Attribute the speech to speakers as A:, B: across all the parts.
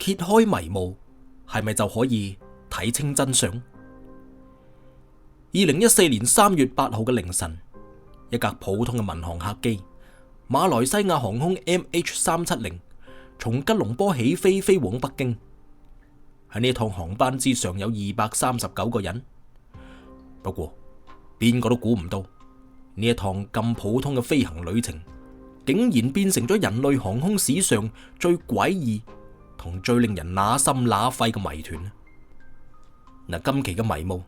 A: 揭開迷霧，係咪就可以睇清真相？2014年3月8號嘅凌晨，一架普通嘅民航客機馬來西亞航空 MH370從吉隆坡起飛往北京。喺呢趟航班之上有239個人，不過邊個都估唔到呢一趟咁普通嘅飛行旅程，竟然變成咗人類航空史上最詭異同最令人乸心乸肺嘅謎團。嗱，今期嘅迷霧，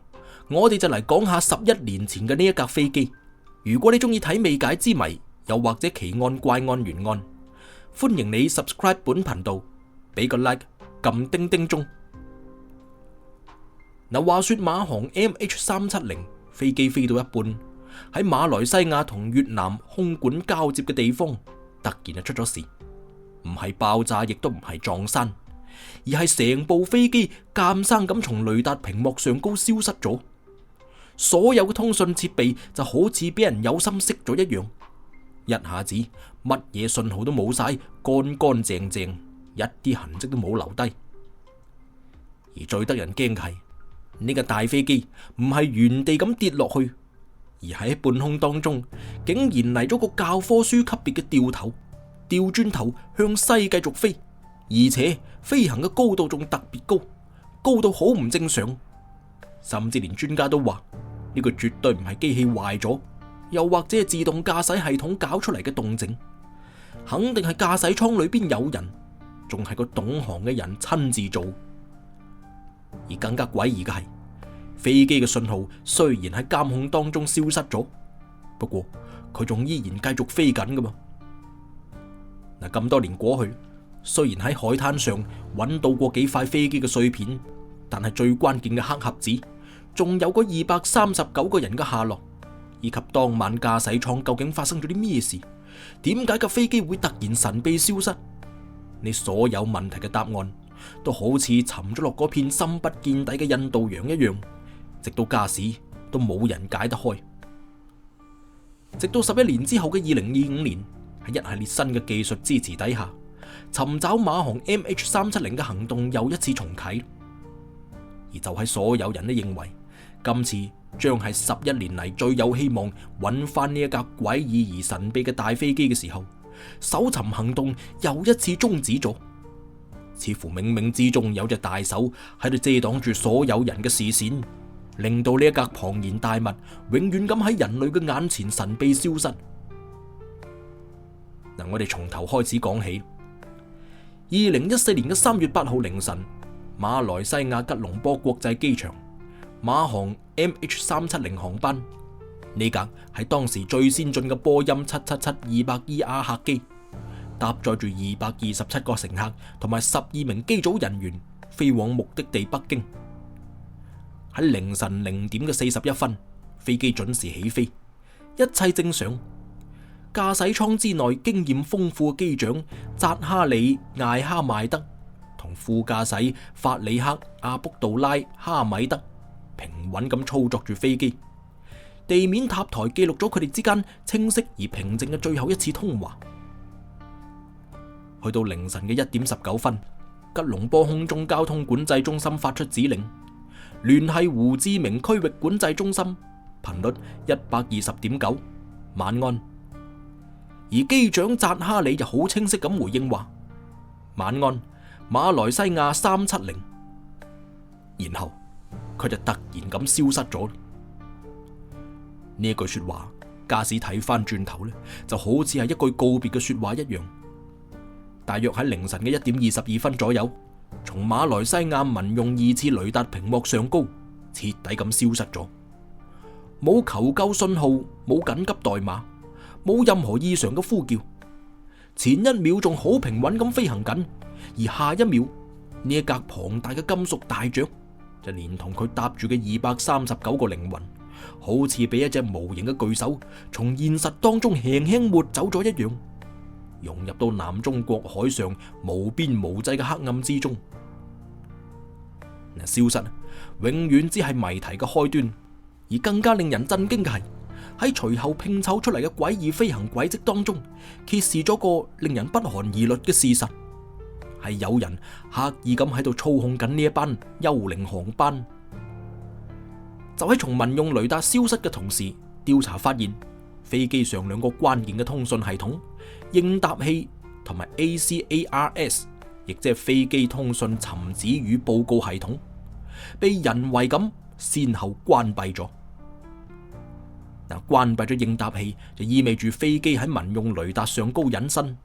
A: 我哋就嚟講下11年前嘅呢一架飛機。如果你中意睇未解之謎，又或者奇案怪案懸案，歡迎你 subscribe 本頻道，俾個 like， 撳叮叮鐘。嗱，話說馬航 MH370 飛機飛到一半，喺馬來西亞同越南空管交接嘅地方，突然就出咗事，唔係爆炸，亦都唔係撞山，而係成部飛機監生咁從雷達屏幕上高消失咗，所有嘅通訊設備就好似俾人有心熄咗一樣，一下子乜嘢信號都冇晒，乾乾淨淨，一啲痕跡都冇留低。而最得人驚嘅係，呢架大飛機唔係原地咁跌落去，而喺半空當中竟然嚟咗個教科書級別嘅掉頭，掉轉頭向西繼續飛，而且飛行嘅高度仲特別高，高到好唔正常，甚至連專家都話呢個絕對唔係機器壞咗，又或者係自動駕駛系統搞出嚟嘅動靜，肯定係駕駛艙裏邊有人，仲係個懂行嘅人親自做。而更加詭異嘅係，飛機嘅信號雖然喺監控當中消失咗，不過佢仲依然繼續飛緊噶嘛。嗱，咁多年過去，雖然喺海灘上揾到過幾塊飛機嘅碎片，但係最關鍵嘅黑盒子，仲有嗰239個人嘅下落，以及當晚駕駛艙究竟發生咗啲咩事，點解架飛機會突然神秘消失？你所有問題嘅答案都好似沉咗落嗰片深不見底嘅印度洋一樣，直到家史都冇人解得開。直到11年之後嘅2025年，喺一系列新嘅技術支持底下，尋找馬航 MH370 嘅行動又一次重啟。而就喺所有人都認為今次將係11年嚟最有希望揾翻呢一架詭異而神秘嘅大飛機嘅時候，搜尋行動又一次終止咗。似乎冥冥之中有隻大手喺度遮擋住所有人嘅視線，令到呢一架龐然大物永遠咁喺人類嘅眼前神秘消失。嗱，我哋從頭開始講起。2014年嘅3月8號凌晨，馬來西亞吉隆坡國際機場，馬航 MH370 航班，呢架係當時最先進嘅波音777-200ER 客機，搭載住227個乘客同埋12名機組人員，飛往目的地北京。喺凌晨0點嘅41分，飛機準時起飛，一切正常。駕駛艙之內經驗豐富嘅機長扎哈里艾哈邁德同副駕駛法里克阿卜杜拉哈米德平穩咁操作住飛機，地面塔台記錄咗佢哋之間清晰而平靜嘅最後一次通話。去到凌晨嘅1點19分，吉隆坡空中交通管制中心發出指令，聯繫胡志明區域管制中心，頻率120.9，晚安。而機長扎哈里就好清晰咁回應話：晚安，馬來西亞370。然後佢就突然咁消失咗。呢一句說話，假使睇翻轉頭呢，就好似係一句告別嘅說話一樣。大約喺凌晨嘅1點22分左右，從馬來西亞民用2次雷達屏幕上高徹底咁消失咗，冇求救信號，冇緊急代碼，冇任何異常嘅呼叫。前一秒仲好平穩咁飛行緊，而下一秒呢一架龐大嘅金屬大象就連同佢搭住嘅239個靈魂，好似俾一隻無形嘅巨手從現實當中輕輕抹走咗一樣，融入到南中國海上無邊無際嘅黑暗之中。消失永遠只係謎題嘅開端，而更加令人震驚嘅係喺隨後拼湊出嚟嘅詭異飛行軌跡當中，揭示咗個令人不寒而栗嘅事實。係有人刻意咁喺度操控緊呢一班幽靈航班。就喺從民用雷達消失嘅同時，調查發現飛機上兩個關鍵嘅通訊系統應答器同埋 ACARS， 亦即係飛機通訊尋址與報告系統，被人為咁先後關閉咗。關閉咗應答器就意味住飛機喺民用雷達上高隱身，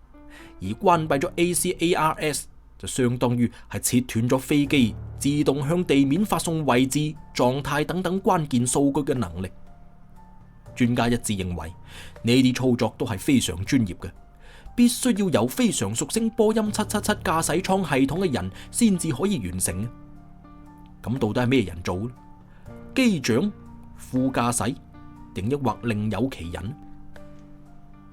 A: 而關閉咗 ACARS 就相當於係切斷咗飛機自動向地面發送位置、狀態等等關鍵數據嘅能力。專家一致認為呢啲操作都係非常專業嘅，必須要由非常熟悉波音777駕駛艙系統嘅人先至可以完成嘅。咁到底係咩人做呢？機長、副駕駛，定抑或另有其人？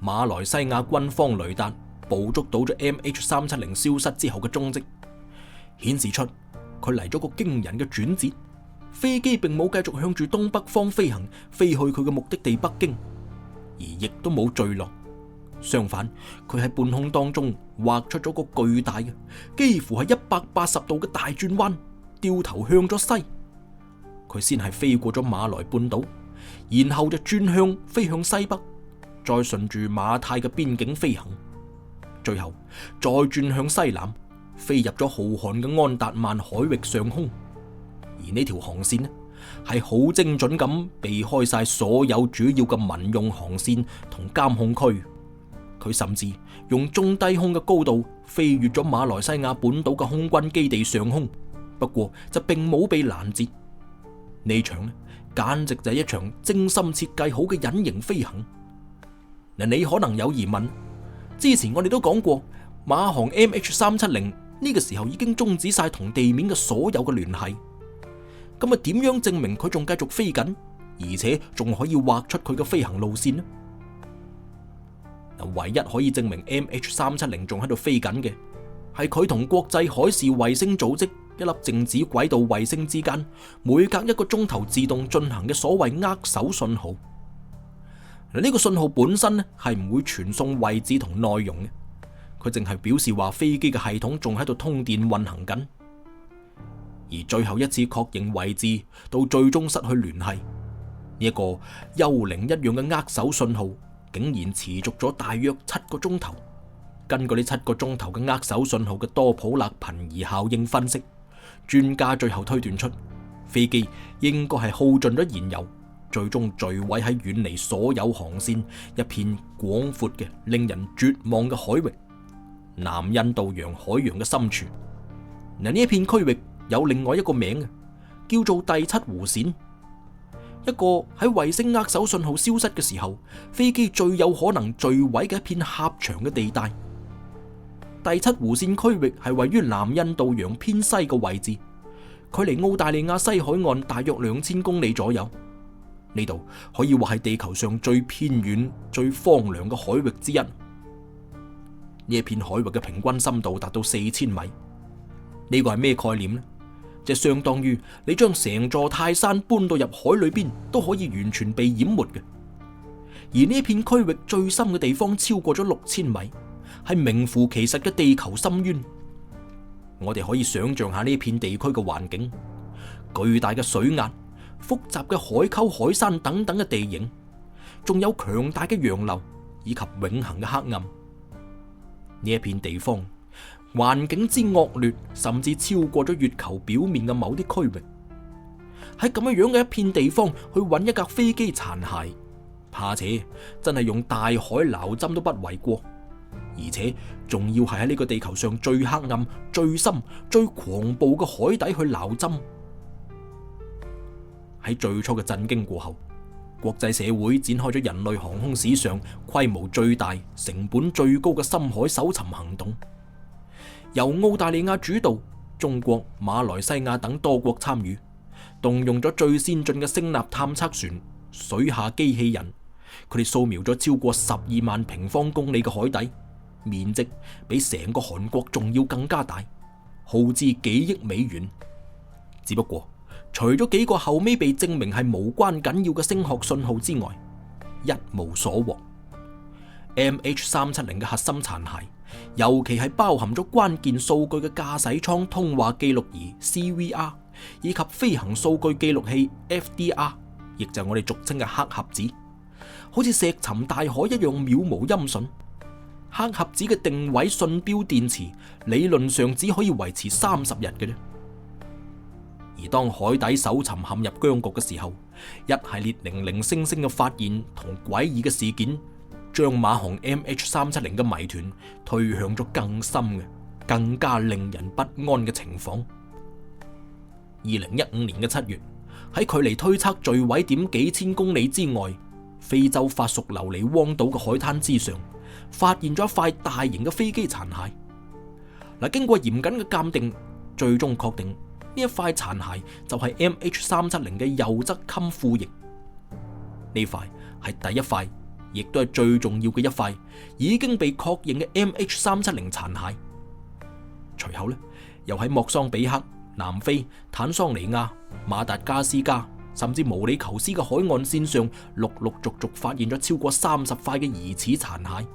A: 馬來西亞軍方雷達捕捉到咗 MH370 消失之後嘅蹤跡，顯示出佢嚟咗個驚人嘅轉折。飛機並冇繼續向住東北方飛行，飛去佢嘅目的地北京，而亦都冇墜落。相反，佢喺半空當中畫出咗個巨大嘅，幾乎係180度嘅大轉彎，掉頭向咗西。佢先係飛過咗馬來半島，然後就轉向飛向西北，再順住馬泰嘅邊境飛行，最後再轉向西南，飛入咗浩瀚嘅安達曼海域上空。而呢條航線呢，係好精準咁避開晒所有主要嘅民用航線同監控區。佢甚至用中低空嘅高度飛越咗馬來西亞本島嘅空軍基地上空，不過就並冇被攔截。呢場呢，簡直就係一場精心設計好嘅隱形飛行。嗱，你可能有疑問，之前我哋都講過，馬航 MH370 呢個時候已經終止晒同地面嘅所有嘅聯繫。咁啊，點樣證明佢仲繼續飛緊，而且仲可以畫出佢嘅飛行路線呢？唯一可以證明 MH370 仲喺度飛緊嘅，係佢同國際海事衛星組織一粒靜止軌道衛星之間，每隔1個鐘頭自動進行嘅所謂握手信號。呢個信號本身呢係唔會傳送位置同內容嘅，佢淨係表示話飛機嘅系統仲喺度通電運行緊。而最後一次確認位置到最終失去聯繫，呢一個幽靈一樣嘅握手信號竟然持續咗大約7個鐘頭。根據呢7個鐘頭嘅握手信號嘅多普勒頻移效應分析，專家最後推斷出飛機應該係耗盡咗燃油，最終墜毀喺遠離所有航線一片廣闊嘅令人絕望嘅海域——南印度洋海洋嘅深處。嗱，呢一片區域有另外一個名，叫做第7弧線，一個喺衛星握手信號消失嘅時候，飛機最有可能墜毀嘅一片狹長嘅地帶。第7弧線區域係位於南印度洋偏西嘅位置，距離澳大利亞西海岸大約2000公里左右。呢度可以話係地球上最偏遠、最荒涼嘅海域之一。呢一片海域嘅平均深度達到4000米。呢個係咩概念呢？即係相當於你將成座泰山搬到入海裏邊都可以完全被淹沒嘅。而呢片區域最深嘅地方超過咗6000米，係名副其實嘅地球深淵。我哋可以想象下呢片地區嘅環境：巨大嘅水壓、複雜嘅海溝、海山等等嘅地形，仲有強大嘅洋流以及永恆嘅黑暗。呢一片地方環境之惡劣，甚至超過咗月球表面嘅某啲區域。喺咁樣嘅一片地方去揾一架飛機殘骸，怕且真係用大海撈針都不為過。而且仲要係喺呢個地球上最黑暗、最深、最狂暴嘅海底去撈針。喺最初嘅震驚過後，國際社會展開咗人類航空史上規模最大、成本最高嘅深海搜尋行動。由澳大利亞主導，中國、馬來西亞等多國參與，動用咗最先進嘅聲納探測船、水下機器人，佢哋掃描咗超過12萬平方公里嘅海底，面積比成個韓國仲要更加大，耗資幾億美元。只不過，除咗幾個後尾被證明係無關緊要嘅聲學信號之外，一無所獲。MH370 嘅核心殘骸尤其係包含咗關鍵數據嘅駕駛艙通話記錄儀 CVR 以及飛行數據記錄器 FDR， 亦就係我哋俗稱嘅黑盒子，好似石沉大海一樣渺無音訊。黑盒子嘅定位信標電池理論上只可以維持30日嘅啫。而當海底搜尋陷入僵局嘅時候，一系列零零星星嘅發現同詭異嘅事件，將馬航 MH370 嘅謎團推向咗更深嘅、更加令人不安嘅情況。2015年嘅7月，喺距離推測墜毀點幾千公里之外，非洲法屬留尼汪島嘅海灘之上，發現咗一塊大型嘅飛機殘骸。經過嚴謹嘅鑑定，最終確定呢一塊殘骸就係 MH370 嘅右側襟副翼。呢塊係第一塊，亦都係最重要嘅一塊已經被確認嘅 MH370 殘骸。隨後又喺莫桑比克、南非、坦桑尼亞、馬達加斯加，甚至毛里求斯嘅海岸線上，陸續發現咗超過30塊嘅疑似殘骸。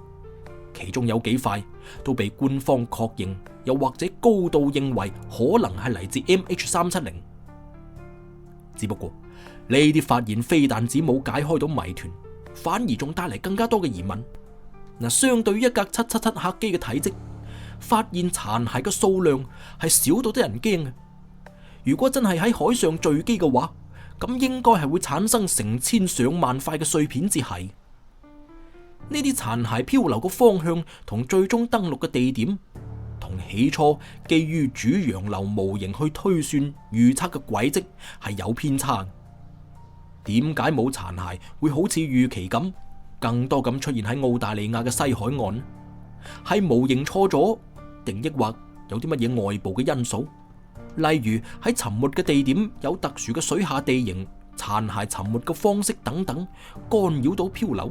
A: 其中有幾塊都被官方確認，又或者高度認為可能係嚟自 MH370。只不過呢啲發現非但只冇解開到謎團，反而仲帶嚟更加多嘅疑問。相對於一架777客機嘅體積，發現殘骸嘅數量係少到得人驚嘅。如果真係喺海上墜機嘅話，咁應該係會產生成千上萬塊嘅碎片至係。呢啲殘骸漂流嘅方向同最終登陸嘅地點，同起初基於主洋流模型去推算預測嘅軌跡係有偏差。點解冇殘骸會好似預期咁，更多咁出現喺澳大利亞嘅西海岸？係模型錯咗，定抑或有啲乜嘢外部嘅因素？例如喺沉沒嘅地點有特殊嘅水下地形、殘骸沉沒嘅方式等等，干擾到漂流。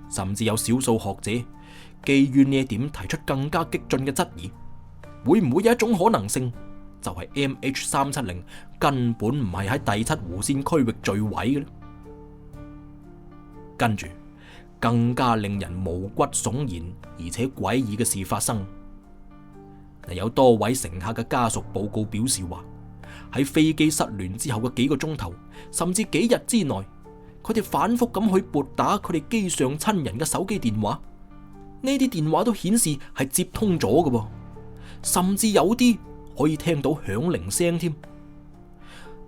A: 甚至有少數學者基於呢一點提出更加激進嘅質疑，會唔會有一種可能性，就係 MH370 根本唔係喺第7弧線區域墜毀嘅呢？跟住更加令人毛骨悚然而且詭異嘅事發生。有多位乘客嘅家屬報告表示話，喺飛機失聯之後嘅幾個鐘頭，甚至幾日之內，佢哋反覆咁去撥打佢哋機上親人嘅手機電話，呢啲電話都顯示係接通咗嘅噃，甚至有啲可以聽到響鈴聲添。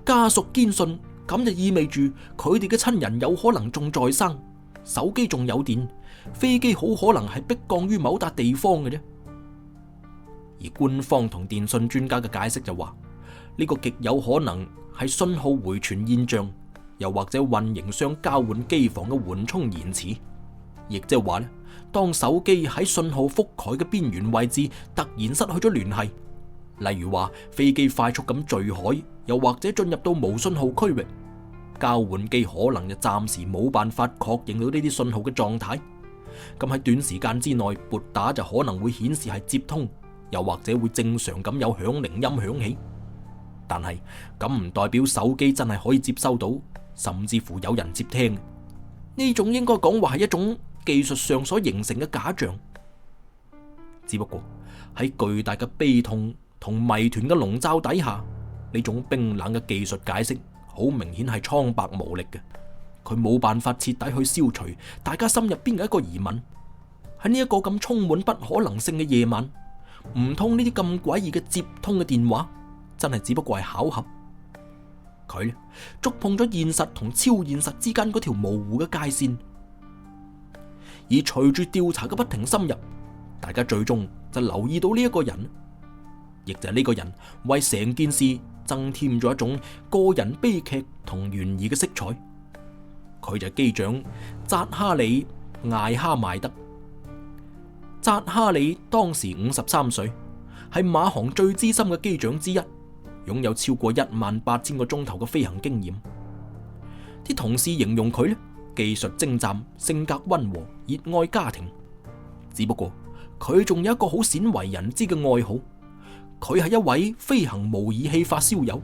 A: 家屬堅信咁就意味住佢哋嘅親人有可能仲在生，手機仲有電，飛機好可能係迫降於某笪地方嘅啫。而官方同電信專家嘅解釋就話，呢個極有可能係信號回傳現象，又或者運營商交換機房嘅緩衝延遲，亦即係話當手機喺信號覆蓋嘅邊緣位置突然失去咗聯繫，例如話飛機快速咁墜海，又或者進入到無信號區域，交換機可能就暫時冇辦法確認到呢啲信號嘅狀態。咁喺短時間之內撥打就可能會顯示係接通，又或者會正常咁有響鈴音響起。但係咁唔代表手機真係可以接收到，甚至乎有人接聽。呢種應該講話係一種技術上所形成嘅假象。只不過喺巨大嘅悲痛同謎團嘅籠罩底下，呢種冰冷嘅技術解釋好明顯係蒼白無力嘅。佢冇辦法徹底去消除大家心入邊嘅一個疑問。喺呢一個咁充滿不可能性嘅夜晚，唔通呢啲咁詭異嘅接通嘅電話真係只不過係巧合？佢觸碰咗現實同超現實之間嗰條模糊嘅界線。而隨住調查嘅不停深入，大家最終就留意到呢一個人，亦就係呢個人為成件事增添咗一種個人悲劇同懸疑嘅色彩。佢就係機長扎哈里艾哈邁德。扎哈里當時53歲，係馬航最資深嘅機長之一，擁有超過18000個鐘頭嘅飛行經驗。啲同事形容佢技術精湛，性格溫和，熱愛家庭。只不過佢仲有一個好鮮為人知嘅愛好，佢係一位飛行模擬器發燒友。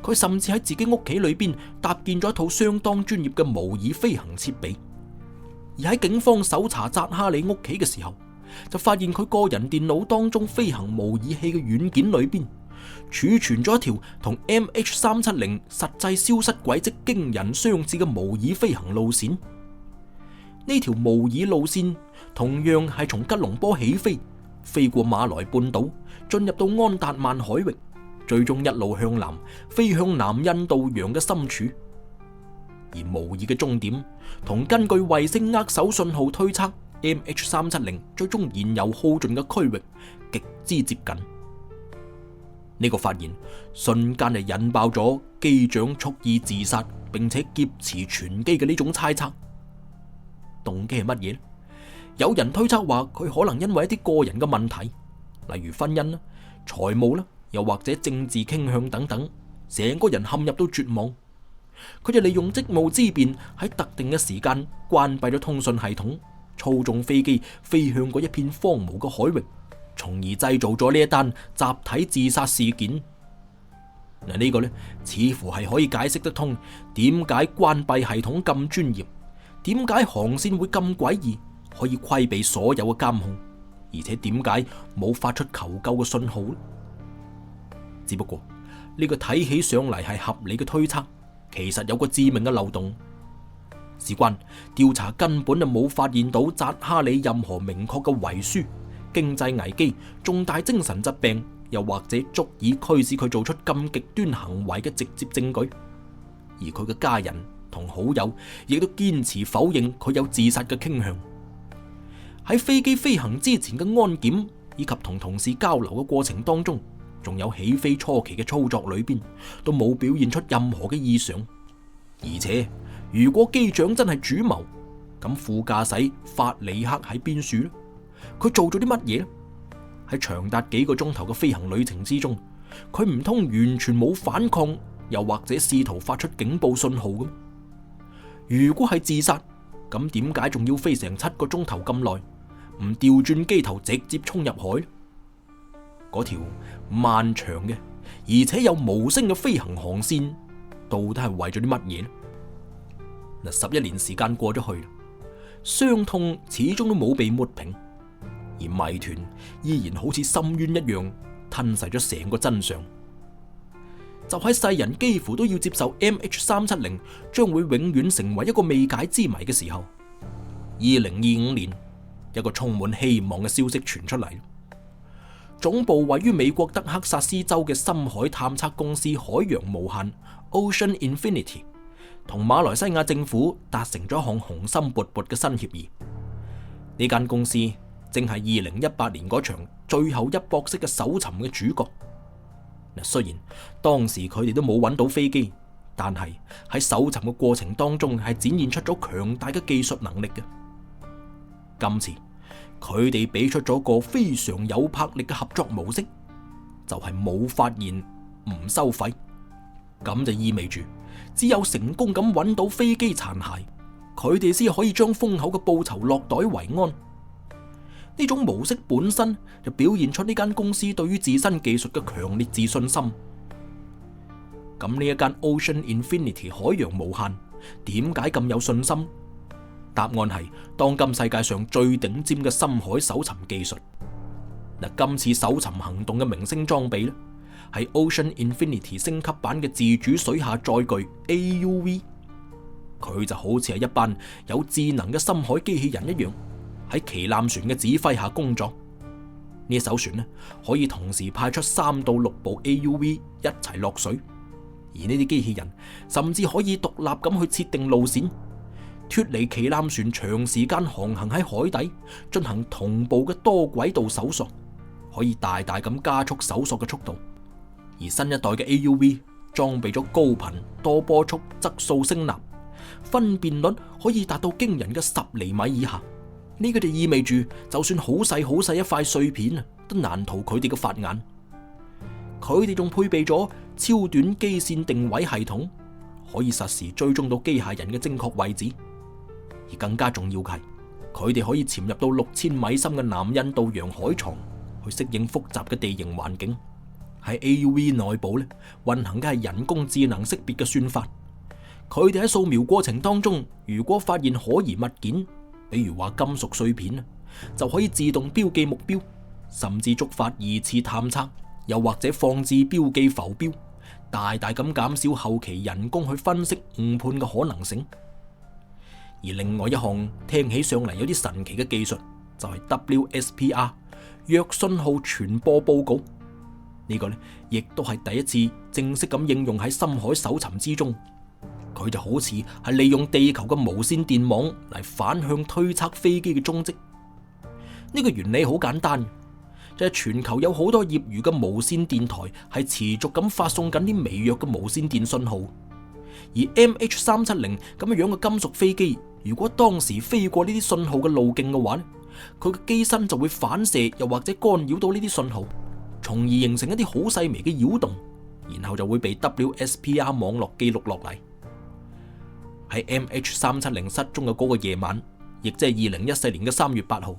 A: 佢甚至喺自己屋企裏邊搭建咗一套相當專業嘅模擬飛行設備。而喺警方搜查扎哈里屋企嘅時候，就發現佢個人電腦當中飛行模擬器嘅軟件裏邊儲存咗一條同 MH370 實際消失軌跡驚人相似嘅模擬飛行路線。呢條模擬路線同樣係從吉隆坡起飛過馬來半島，進入到安達曼海域，最終一路向南飛向南印度洋嘅深處。而模擬嘅終點同根據衛星握手信號推測 MH370 最終燃油耗盡嘅區域極之接近。呢個發現瞬間就引爆咗機長蓄意自殺並且劫持全機嘅呢種猜測。動機係乜嘢？有人推測話佢可能因為一啲個人嘅問題，例如婚姻啦、財務啦，又或者政治傾向等等，成個人陷入到絕望。佢就利用職務之便喺特定嘅時間關閉咗通訊系統，操縱飛機飛向嗰一片荒蕪嘅海域，從而製造咗呢一單集體自殺事件。嗱，呢個呢，似乎係可以解釋得通點解關閉系統咁專業，點解航線會咁詭異，可以規避所有嘅監控，而且點解冇發出求救嘅信號呢？只不過呢個睇起上嚟係合理嘅推測，其實有個致命嘅漏洞，事關調查根本就冇發現到扎哈里任何明確嘅遺書、經濟危機、重大精神疾病，又或者足以驅使佢做出咁極端行為嘅直接證據。而佢嘅家人同好友亦都堅持否認佢有自殺嘅傾向。喺飛機飛行之前嘅安檢以及同同事交流嘅過程當中，仲有起飛初期嘅操作裏邊，都冇表現出任何嘅異常。而且如果機長真係主謀，咁副駕駛法里克喺邊處呢？佢做咗啲乜嘢呢？喺長達幾個鐘頭嘅飛行旅程之中，佢唔通完全冇反抗，又或者試圖發出警報信號嘅？如果係自殺，咁點解仲要飛成7個鐘頭咁耐，唔調轉機頭直接衝入海？嗰條漫長嘅而且有無聲嘅飛行航線，到底係為咗啲乜嘢呢？11年時間過咗去啦，傷痛始終都冇被抹平，而謎團依然好似深淵一樣吞噬咗成個真相。就喺世人幾乎都要接受 MH370 將會永遠成為一個未解之謎嘅時候，2025年一個充滿希望嘅消息傳出嚟。總部位於美國德克薩斯州嘅深海探測公司海洋無限 Ocean Infinity 同馬來西亞政府達成咗一項雄心勃勃嘅新協議。呢間公司正係2018年嗰場最後一搏式嘅搜尋嘅主角。雖然當時佢哋都冇揾到飛機，但係喺搜尋嘅過程當中係展現出咗強大嘅技術能力嘅。今次佢哋俾出咗個非常有魄力嘅合作模式，就係冇發現唔收費。咁就意味住只有成功咁揾到飛機殘骸，佢哋先可以將豐厚嘅報酬落袋為安。呢種模式本身就表現出呢間公司對於自身技術嘅強烈自信心。咁呢一間 Ocean Infinity 海洋無限點解咁有信心？答案係當今世界上最頂尖嘅深海搜尋技術。今次搜尋行動嘅明星裝備呢，係 Ocean Infinity 升級版嘅自主水下載具 AUV。佢就好似係一班有智能嘅深海機器人一樣，喺旗艦船嘅指揮下工作。呢艘船呢，可以同時派出3到6部 AUV 一齊落水，而呢啲機器人甚至可以獨立咁去設定路線，脫離旗艦船長時間航行喺海底，進行同步嘅多軌道搜索，可以大大咁加速搜索嘅速度。而新一代嘅 AUV 裝備咗高頻多波速質素聲納，分辨率可以達到驚人嘅10厘米以下。呢個就意味住，就算好細好細一塊碎片啊，都難逃佢哋嘅法眼。佢哋仲配備咗超短基線定位系統，可以實時追蹤到機械人嘅正確位置。而更加重要嘅係，佢哋可以潛入到6000米深嘅南印度洋海床，去適應複雜嘅地形環境。喺 AUV 內部咧，運行嘅係人工智能識別嘅算法。佢哋喺掃描過程當中，如果發現可疑物件，比如話金屬碎片，就可以自動標記目標，甚至觸發二次探測，又或者放置標記浮標，大大咁減少後期人工去分析誤判嘅可能性。而另外一項聽起上嚟有啲神奇嘅技術，就係 WSPR 弱信號傳播報告。呢個呢，亦都係第一次正式咁應用喺深海搜尋之中。佢就好似係利用地球嘅無線電網嚟反向推測飛機嘅蹤跡。呢個原理好簡單，就係全球有好多業餘嘅無線電台係持續咁發送緊啲微弱嘅無線電信號。而 MH370 咁樣嘅金屬飛機，如果當時飛過呢啲信號嘅路徑嘅話，佢嘅機身就會反射，又或者干擾到呢啲信號，從而形成一啲好細微嘅擾動，然後就會被 WSPR 網絡記錄落嚟。喺 MH370 失蹤嘅嗰個夜晚，亦即係2014年嘅3月8號，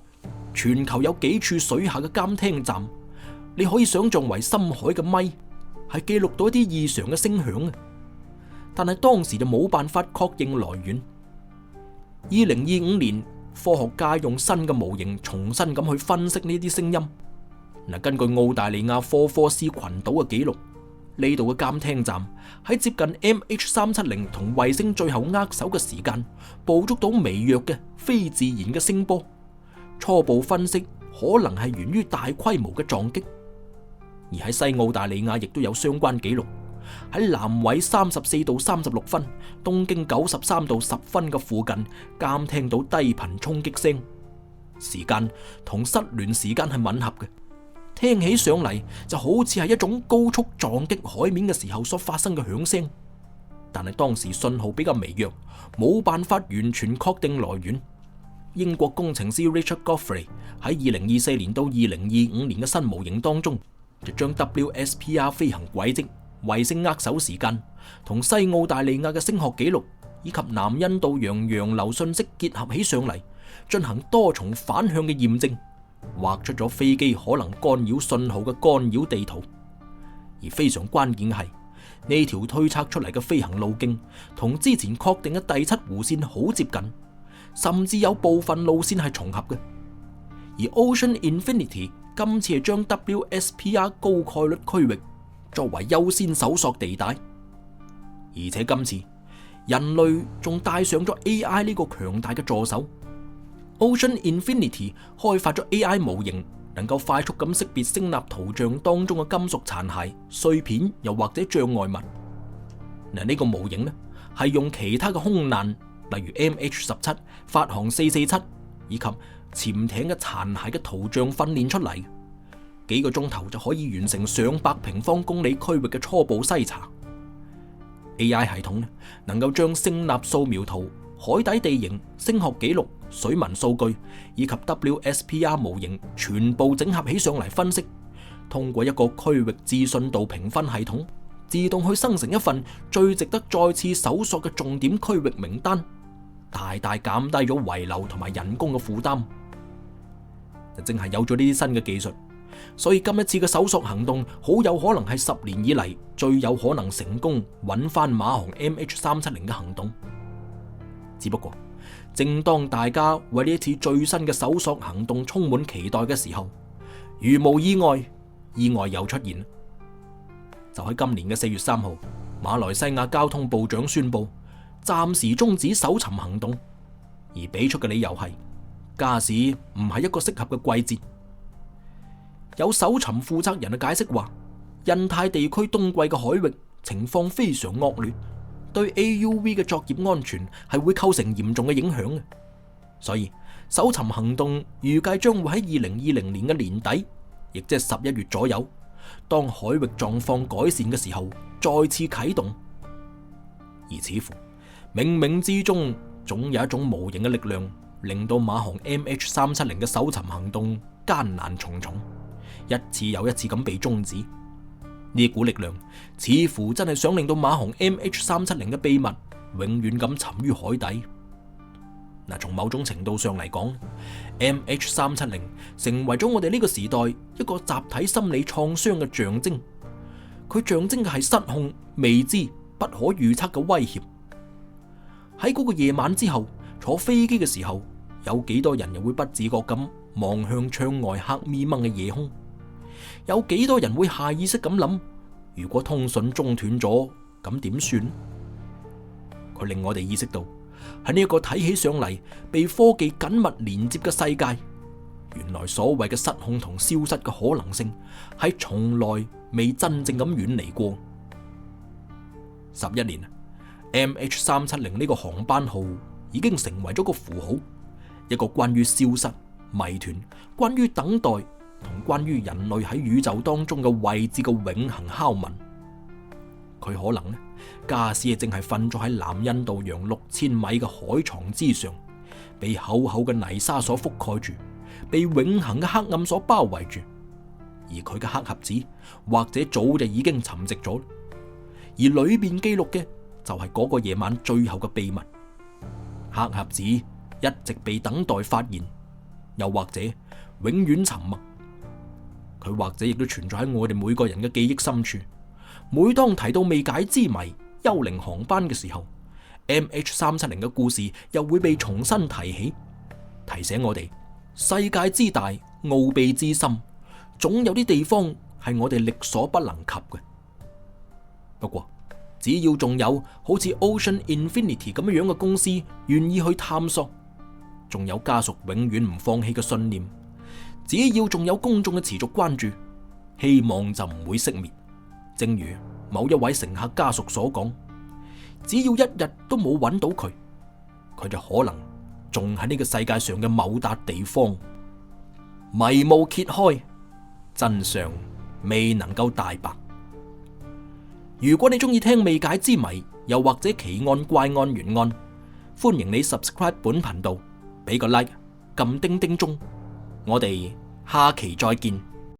A: 全球有幾處水下嘅監聽站，你可以想象為深海嘅咪，係記錄到一啲異常嘅聲響，但係當時就冇辦法確認來源。2025年，科學家用新嘅模型重新咁去分析呢啲聲音。根據澳大利亞科科斯群島嘅記錄，呢度嘅監聽站喺接近 MH370 同衛星最後握手嘅時間，捕捉到微弱嘅非自然嘅聲波。初步分析可能係源於大規模嘅撞擊。而喺西澳大利亞亦都有相關記錄，喺南緯34度36分、東經93度10分嘅附近監聽到低頻衝擊聲，時間同失聯時間係吻合嘅。聽起上嚟就好似係一種高速撞擊海面嘅時候所發生嘅響聲，但係當時信號比較微弱，冇辦法完全確定來源。英國工程師 Richard Godfrey 喺2024年到2025年嘅新模型當中，就將 WSPR 飛行軌跡、衛星握手時間同西澳大利亞嘅聲學記錄以及南印度洋洋流信息結合起上嚟，進行多重反向嘅驗證，畫出咗飛機可能干擾信號嘅干擾地圖。而非常關鍵嘅係，呢條推測出嚟嘅飛行路徑同之前確定嘅第7弧線好接近，甚至有部分路線係重合嘅。而 Ocean Infinity 今次係將 WSPR 高概率區域作為優先搜索地帶，而且今次人類仲帶上咗 AI 呢個強大嘅助手。Ocean Infinity 開發咗 AI 模型，能夠快速咁識別聲納圖像當中嘅金屬殘骸、碎片又或者障礙物。呢個模型呢係用其他嘅空難，例如 MH17、法航447以及潛艇嘅殘骸嘅圖像訓練出嚟，幾個鐘頭就可以完成上百平方公里區域嘅初步篩查。AI 系統呢能夠將聲納掃描圖、海底地形、聲學記錄、水文數據以及 WSPR 模型全部整合起上嚟分析，通過一個區域置信度評分系統，自動去生成一份最值得再次搜索嘅重點區域名單，大大減低咗遺留同埋人工嘅負擔。正係有咗呢啲新嘅技術，所以今一次嘅搜索行動好有可能係10年以嚟最有可能成功揾翻馬航 MH370 嘅行動。只不過正當大家為呢一次最新嘅搜索行動充滿期待嘅時候，如無意外，意外又出現。就喺今年嘅4月3號，馬來西亞交通部長宣布暫時終止搜尋行動，而俾出嘅理由係加時唔係一個適合嘅季節。有搜尋負責人嘅解釋話，印太地區冬季嘅海域情況非常惡劣，對 AUV 嘅作業安全係會構成嚴重嘅影響嘅，所以搜尋行動預計將會喺2020年嘅年底，亦即係11月左右，當海域狀況改善嘅時候再次啟動。而似乎冥冥之中總有一種無形嘅力量，令到馬航 MH370 嘅搜尋行動艱難重重，一次又一次咁被終止。呢股力量似乎真係想令到馬航 MH370 嘅秘密永遠咁沉於海底。從某種程度上嚟講， MH370 成為咗我哋呢個時代一個集體心理創傷嘅象徵。佢象徵嘅係失控、未知、不可預測嘅威脅。喺嗰個夜晚之後，坐飛機嘅時候，有幾多人又會不自覺咁望向窗外黑咪蒙嘅夜空。有幾多人會下意識咁諗，如果通訊中斷咗，咁點算？佢令我哋意識到，喺呢一個睇起上嚟被科技緊密連接嘅世界，原來所謂嘅失控同消失嘅可能性係從來未真正咁遠離過。11年，MH370呢個航班號已經成為咗個符號，一個關於消失、謎團、關於等待同關於人類喺宇宙當中嘅位置嘅永恆拷問。佢可能假使正係瞓咗喺南印度洋6000米嘅海床之上，被厚厚嘅泥沙所覆蓋住，被永恆嘅黑暗所包圍住。而佢嘅黑盒子或者早就已經沉寂咗，而裏邊記錄嘅就係嗰個夜晚最後嘅秘密。黑盒子一直被等待發現，又或者永遠沉默。佢或者亦都存在喺我哋每個人嘅記憶深處。每當提到未解之謎、幽靈航班嘅時候，MH370嘅故事又會被重新提起，提醒我哋世界之大、奧秘之深，總有啲地方係我哋力所不能及嘅。不過，只要仲有好似 Ocean Infinity 咁樣嘅公司願意去探索，仲有家屬永遠唔放棄嘅信念，只要仲有公眾嘅持續關注，希望就唔會熄滅。正如某一位乘客家屬所講，只要一日都冇揾到佢，佢就可能仲喺呢個世界上嘅某笪地方。迷霧揭開，真相未能夠大白。如果你中意聽未解之謎，又或者奇案、怪案、懸案，歡迎你 subscribe 本頻道，俾個 like，撳叮叮鐘。我哋下期再見。